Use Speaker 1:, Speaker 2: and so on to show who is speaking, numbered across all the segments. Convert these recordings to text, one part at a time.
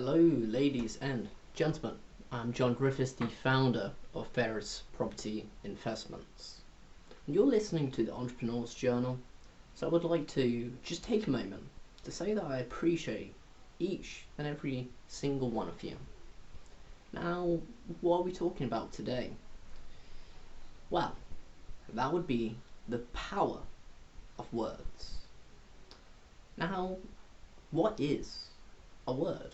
Speaker 1: Hello, ladies and gentlemen. I'm John Griffiths, the founder of Verus Property Investments. You're listening to the Entrepreneur's Journal, so I would like to just take a moment to say that I appreciate each and every single one of you. Now, what are we talking about today? Well, that would be the power of words. Now, what is a word?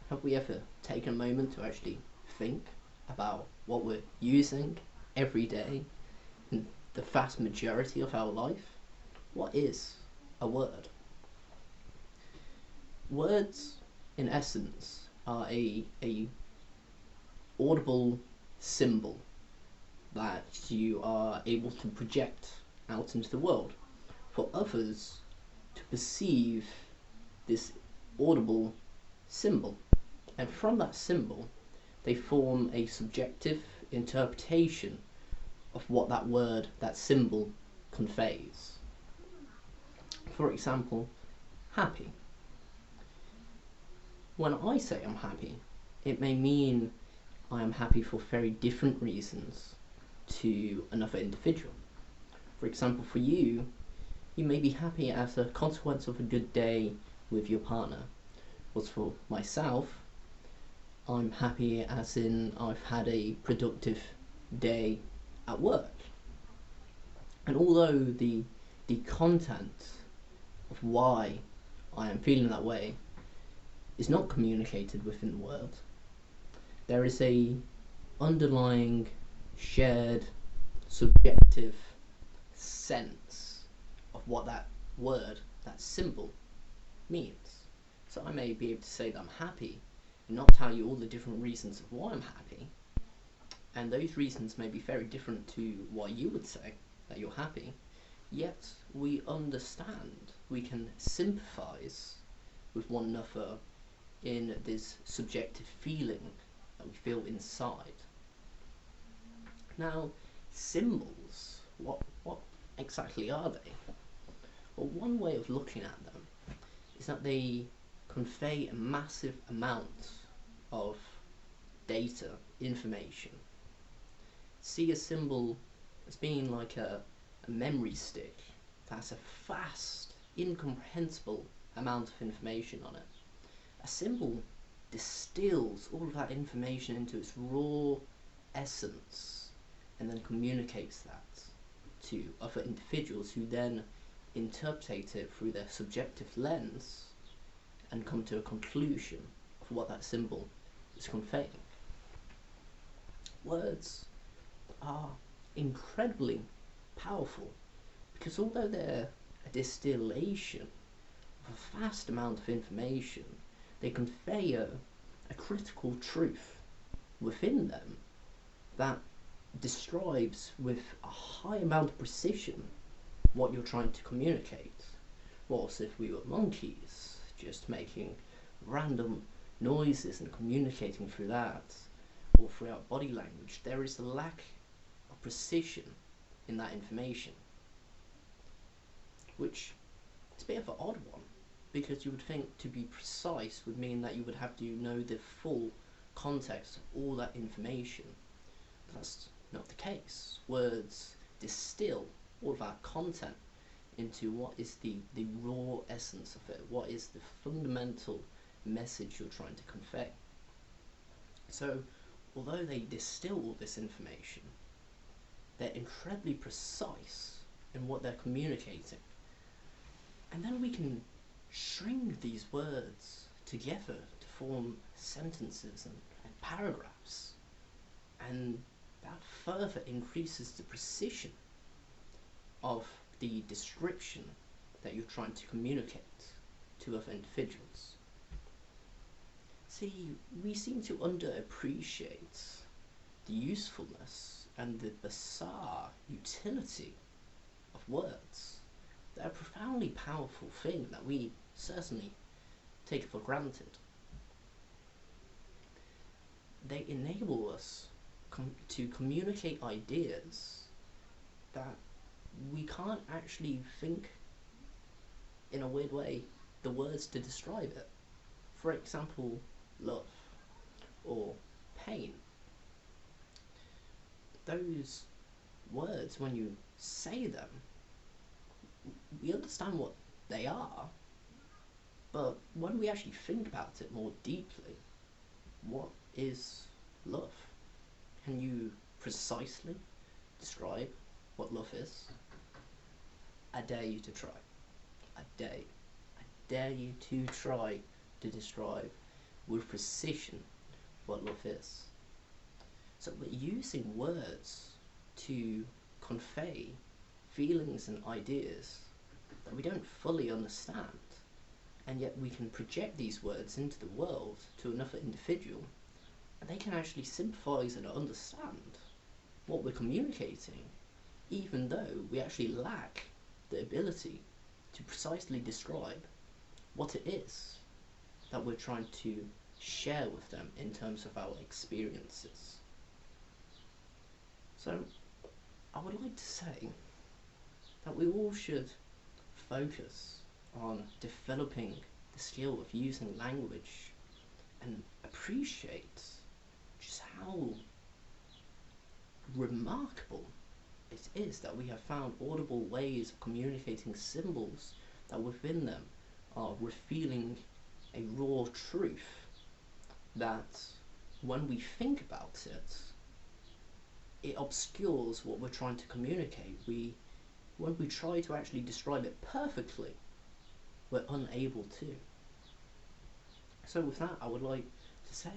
Speaker 1: Have we ever taken a moment to actually think about what we're using every day in the vast majority of our life? What is a word? Words, in essence, are a audible symbol that you are able to project out into the world for others to perceive this audible symbol. And from that symbol, they form a subjective interpretation of what that word, that symbol, conveys. For example, happy. When I say I'm happy, it may mean I am happy for very different reasons to another individual. For example, for you, you may be happy as a consequence of a good day with your partner. As for myself, I'm happy as in I've had a productive day at work. And although the content of why I am feeling that way is not communicated within the word, there is a underlying shared subjective sense of what that word, that symbol, means. So I may be able to say that I'm happy and not tell you all the different reasons of why I'm happy, and those reasons may be very different to what you would say that you're happy, yet we understand, we can sympathize with one another in this subjective feeling that we feel inside. Now, symbols, what exactly are they? Well, one way of looking at them is that they convey a massive amount of data, information. See a symbol as being like a memory stick that has a vast, incomprehensible amount of information on it. A symbol distills all of that information into its raw essence and then communicates that to other individuals who then interpret it through their subjective lens and come to a conclusion of what that symbol is conveying. Words are incredibly powerful because although they're a distillation of a vast amount of information, they convey a critical truth within them that describes with a high amount of precision what you're trying to communicate. Whilst if we were monkeys, just making random noises and communicating through that, or through our body language, there is a lack of precision in that information, which is a bit of an odd one, because you would think to be precise would mean that you would have to know the full context of all that information. But that's not the case. Words distill all of our content into what is the raw essence of it, what is the fundamental message you're trying to convey. So, although they distill all this information, they're incredibly precise in what they're communicating. And then we can string these words together to form sentences and paragraphs, and that further increases the precision of the description that you're trying to communicate to other individuals. See, we seem to underappreciate the usefulness and the bizarre utility of words. They're a profoundly powerful thing that we certainly take for granted. They enable us to communicate ideas that we can't actually think, in a weird way, the words to describe it. For example, love, or pain. Those words, when you say them, we understand what they are, but when we actually think about it more deeply, what is love? Can you precisely describe what love is? I dare you to try. I dare you to try to describe with precision what love is. So we're using words to convey feelings and ideas that we don't fully understand, and yet we can project these words into the world to another individual, and they can actually sympathise and understand what we're communicating, even though we actually lack the ability to precisely describe what it is that we're trying to share with them in terms of our experiences. So I would like to say that we all should focus on developing the skill of using language and appreciate just how remarkable it is that we have found audible ways of communicating symbols that within them are revealing a raw truth that, when we think about it, it obscures what we're trying to communicate. When we try to actually describe it perfectly, we're unable to. So with that, I would like to say,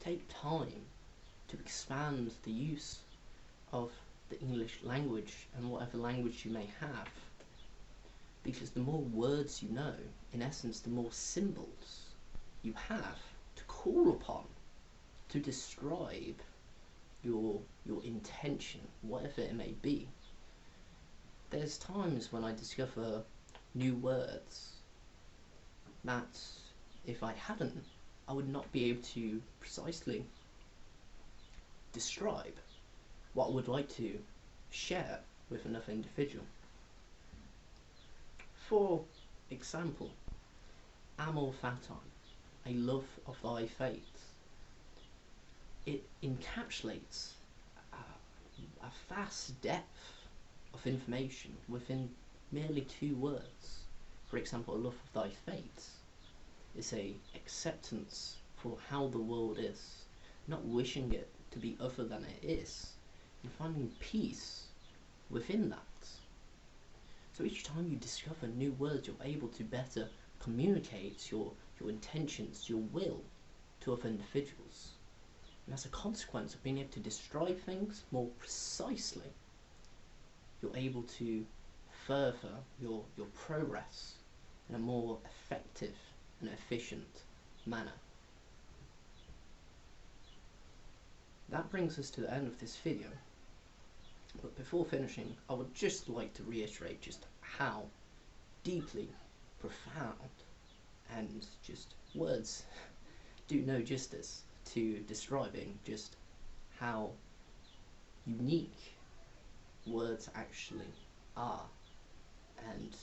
Speaker 1: take time to expand the use of the English language and whatever language you may have, because the more words you know, in essence, the more symbols you have to call upon to describe your intention, whatever it may be. There's times when I discover new words that, if I hadn't, I would not be able to precisely describe what I would like to share with another individual. For example, amor fati, a love of thy fate. It encapsulates a vast depth of information within merely 2 words. For example, a love of thy fate is a acceptance for how the world is, not wishing it to be other than it is, and finding peace within that. So each time you discover new words, you're able to better communicate your intentions, your will to other individuals. And as a consequence of being able to describe things more precisely, you're able to further your progress in a more effective and efficient manner. That brings us to the end of this video. But before finishing, I would just like to reiterate just how deeply profound and just words do no justice to describing just how unique words actually are, and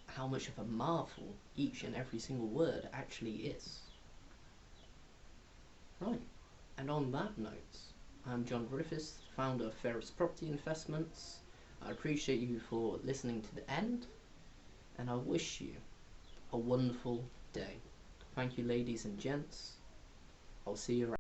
Speaker 1: how much of a marvel each and every single word actually is. Right, and on that note, I'm John Griffiths, founder of Verus Property Investments. I appreciate you for listening to the end, and I wish you a wonderful day. Thank you, ladies and gents. I'll see you around.